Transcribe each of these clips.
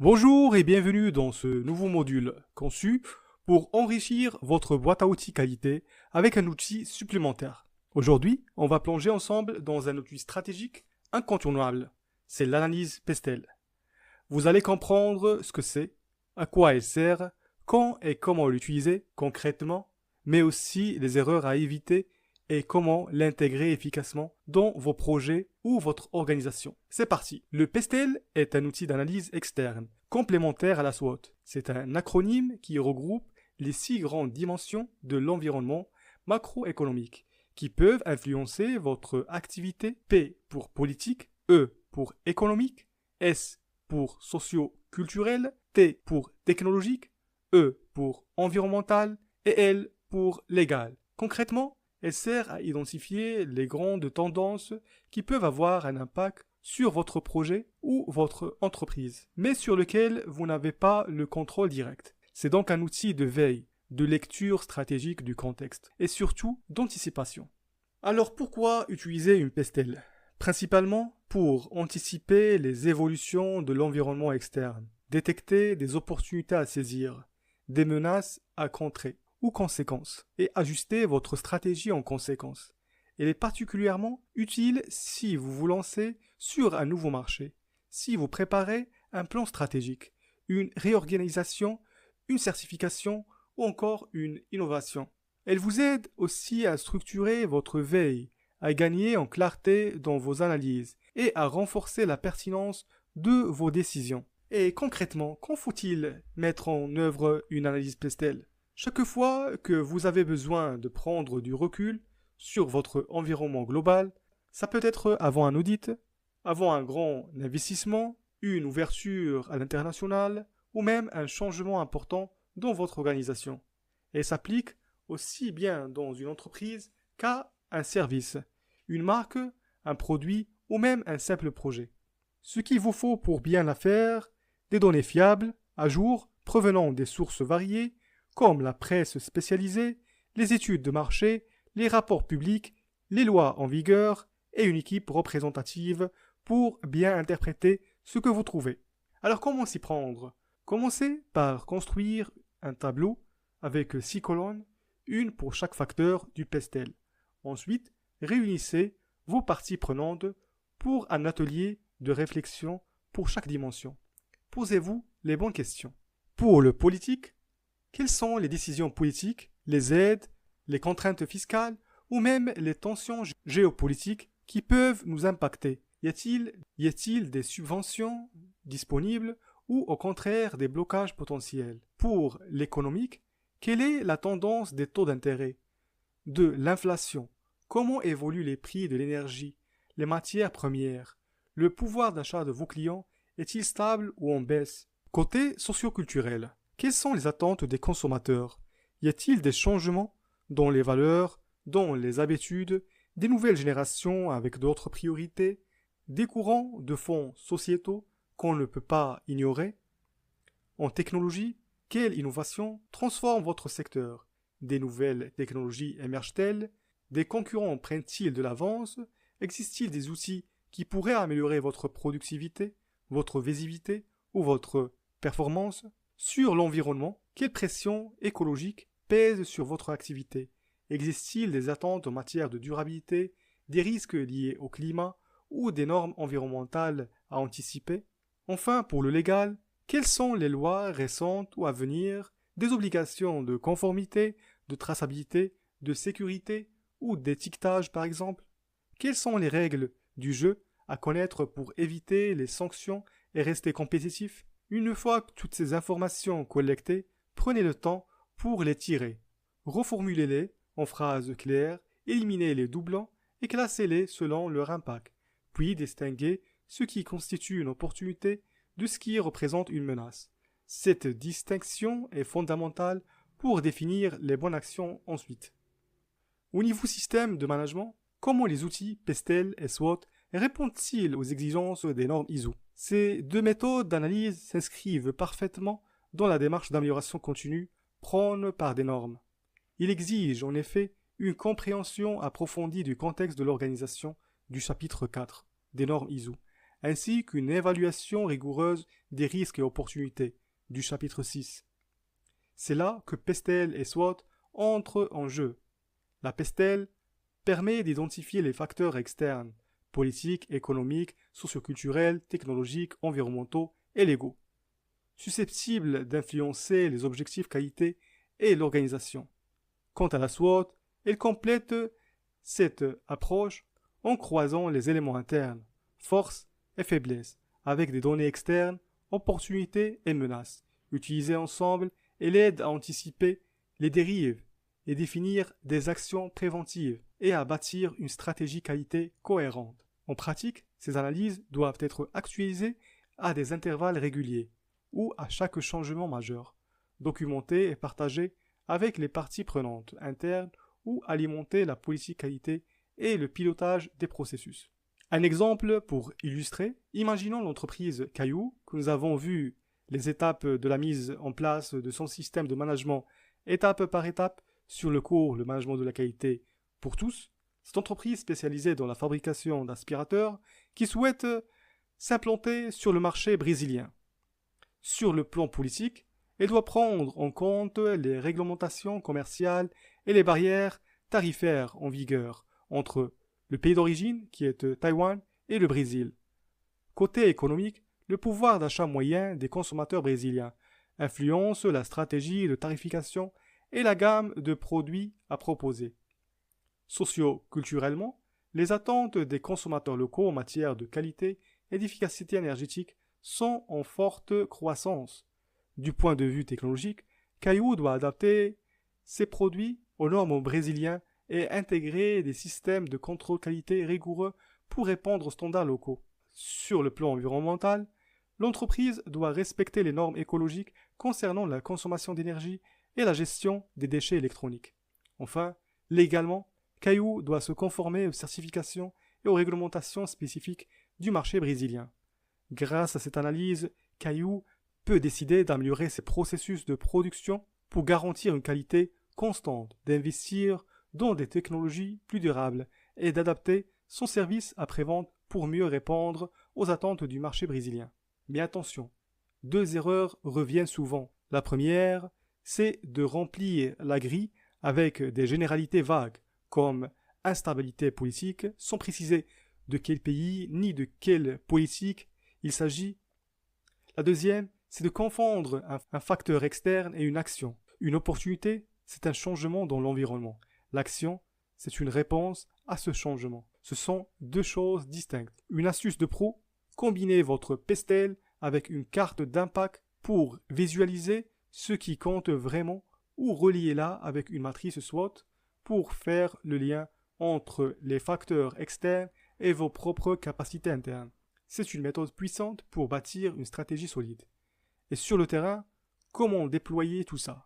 Bonjour et bienvenue dans ce nouveau module conçu pour enrichir votre boîte à outils qualité avec un outil supplémentaire. Aujourd'hui, on va plonger ensemble dans un outil stratégique incontournable, c'est l'analyse Pestel. Vous allez comprendre ce que c'est, à quoi elle sert, quand et comment l'utiliser concrètement, mais aussi les erreurs à éviter et comment l'intégrer efficacement dans vos projets ou votre organisation. C'est parti. Le PESTEL est un outil d'analyse externe, complémentaire à la SWOT. C'est un acronyme qui regroupe les 6 grandes dimensions de l'environnement macroéconomique qui peuvent influencer votre activité. P pour politique, E pour économique, S pour socio-culturel, T pour technologique, E pour environnemental et L pour légal. Concrètement, elle sert à identifier les grandes tendances qui peuvent avoir un impact sur votre projet ou votre entreprise, mais sur lequel vous n'avez pas le contrôle direct. C'est donc un outil de veille, de lecture stratégique du contexte et surtout d'anticipation. Alors pourquoi utiliser une PESTEL? Principalement pour anticiper les évolutions de l'environnement externe, détecter des opportunités à saisir, des menaces à contrer ou conséquences, et ajuster votre stratégie en conséquence. Elle est particulièrement utile si vous vous lancez sur un nouveau marché, si vous préparez un plan stratégique, une réorganisation, une certification ou encore une innovation. Elle vous aide aussi à structurer votre veille, à gagner en clarté dans vos analyses et à renforcer la pertinence de vos décisions. Et concrètement, quand faut-il mettre en œuvre une analyse PESTEL? Chaque fois que vous avez besoin de prendre du recul sur votre environnement global, ça peut être avant un audit, avant un grand investissement, une ouverture à l'international ou même un changement important dans votre organisation. Et s'applique aussi bien dans une entreprise qu'à un service, une marque, un produit ou même un simple projet. Ce qu'il vous faut pour bien la faire, des données fiables, à jour, provenant des sources variées, comme la presse spécialisée, les études de marché, les rapports publics, les lois en vigueur et une équipe représentative pour bien interpréter ce que vous trouvez. Alors comment s'y prendre? Commencez par construire un tableau avec 6 colonnes, une pour chaque facteur du PESTEL. Ensuite, réunissez vos parties prenantes pour un atelier de réflexion pour chaque dimension. Posez-vous les bonnes questions. Pour le politique, quelles sont les décisions politiques, les aides, les contraintes fiscales ou même les tensions géopolitiques qui peuvent nous impacter? Y a-t-il des subventions disponibles ou au contraire des blocages potentiels? Pour l'économique, quelle est la tendance des taux d'intérêt? De l'inflation, comment évoluent les prix de l'énergie, les matières premières? Le pouvoir d'achat de vos clients est-il stable ou en baisse? Côté socioculturel, quelles sont les attentes des consommateurs? Y a-t-il des changements dans les valeurs, dans les habitudes, des nouvelles générations avec d'autres priorités, des courants de fonds sociétaux qu'on ne peut pas ignorer? En technologie, quelle innovation transforme votre secteur? Des nouvelles technologies émergent-elles? Des concurrents prennent-ils de l'avance? Existe-t-il des outils qui pourraient améliorer votre productivité, votre visibilité ou votre performance? Sur l'environnement, quelle pression écologique pèse sur votre activité? Existe-t-il des attentes en matière de durabilité, des risques liés au climat ou des normes environnementales à anticiper? Enfin, pour le légal, quelles sont les lois récentes ou à venir, des obligations de conformité, de traçabilité, de sécurité ou d'étiquetage par exemple? Quelles sont les règles du jeu à connaître pour éviter les sanctions et rester compétitif? Une fois que toutes ces informations collectées, prenez le temps pour les tirer. Reformulez-les en phrases claires, éliminez les doublons et classez-les selon leur impact. Puis distinguez ce qui constitue une opportunité de ce qui représente une menace. Cette distinction est fondamentale pour définir les bonnes actions ensuite. Au niveau système de management, comment les outils PESTEL et SWOT répondent-ils aux exigences des normes ISO? Ces deux méthodes d'analyse s'inscrivent parfaitement dans la démarche d'amélioration continue prônée par des normes. Il exige en effet une compréhension approfondie du contexte de l'organisation du chapitre 4 des normes ISO, ainsi qu'une évaluation rigoureuse des risques et opportunités du chapitre 6. C'est là que Pestel et SWOT entrent en jeu. La Pestel permet d'identifier les facteurs externes, politiques, économiques, socioculturels, technologiques, environnementaux et légaux, susceptibles d'influencer les objectifs qualité et l'organisation. Quant à la SWOT, elle complète cette approche en croisant les éléments internes, forces et faiblesses, avec des données externes, opportunités et menaces. Utilisées ensemble, elle aide à anticiper les dérives et définir des actions préventives et à bâtir une stratégie qualité cohérente. En pratique, ces analyses doivent être actualisées à des intervalles réguliers ou à chaque changement majeur, documentées et partagées avec les parties prenantes internes ou alimenter la politique qualité et le pilotage des processus. Un exemple pour illustrer, imaginons l'entreprise Caillou, que nous avons vu les étapes de la mise en place de son système de management étape par étape sur le cours Le management de la qualité pour tous. Cette entreprise spécialisée dans la fabrication d'aspirateurs qui souhaite s'implanter sur le marché brésilien. Sur le plan politique, elle doit prendre en compte les réglementations commerciales et les barrières tarifaires en vigueur entre le pays d'origine, qui est Taïwan, et le Brésil. Côté économique, le pouvoir d'achat moyen des consommateurs brésiliens influence la stratégie de tarification et la gamme de produits à proposer. Socio-culturellement, les attentes des consommateurs locaux en matière de qualité et d'efficacité énergétique sont en forte croissance. Du point de vue technologique, Caillou doit adapter ses produits aux normes brésiliennes et intégrer des systèmes de contrôle qualité rigoureux pour répondre aux standards locaux. Sur le plan environnemental, l'entreprise doit respecter les normes écologiques concernant la consommation d'énergie et la gestion des déchets électroniques. Enfin, légalement, Caillou doit se conformer aux certifications et aux réglementations spécifiques du marché brésilien. Grâce à cette analyse, Caillou peut décider d'améliorer ses processus de production pour garantir une qualité constante, d'investir dans des technologies plus durables et d'adapter son service après-vente pour mieux répondre aux attentes du marché brésilien. Mais attention, deux erreurs reviennent souvent. La première, c'est de remplir la grille avec des généralités vagues, comme instabilité politique, sans préciser de quel pays ni de quelle politique il s'agit. La deuxième, c'est de confondre un facteur externe et une action. Une opportunité, c'est un changement dans l'environnement. L'action, c'est une réponse à ce changement. Ce sont deux choses distinctes. Une astuce de pro, combinez votre Pestel avec une carte d'impact pour visualiser ce qui compte vraiment ou reliez-la avec une matrice SWOT pour faire le lien entre les facteurs externes et vos propres capacités internes. C'est une méthode puissante pour bâtir une stratégie solide. Et sur le terrain, comment déployer tout ça?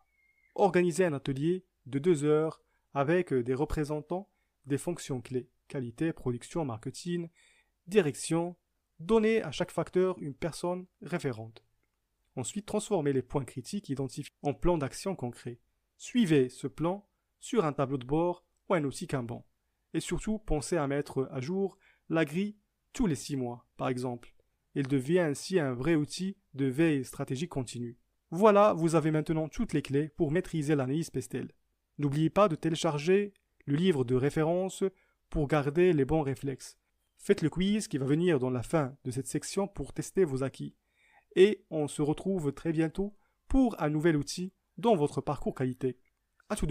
Organisez un atelier de 2 heures avec des représentants des fonctions clés, qualité, production, marketing, direction. Donnez à chaque facteur une personne référente. Ensuite, transformez les points critiques identifiés en plan d'action concret. Suivez ce plan sur un tableau de bord ou un outil Kanban. Et surtout, pensez à mettre à jour la grille tous les 6 mois, par exemple. Il devient ainsi un vrai outil de veille stratégique continue. Voilà, vous avez maintenant toutes les clés pour maîtriser l'analyse Pestel. N'oubliez pas de télécharger le livre de référence pour garder les bons réflexes. Faites le quiz qui va venir dans la fin de cette section pour tester vos acquis. Et on se retrouve très bientôt pour un nouvel outil dans votre parcours qualité.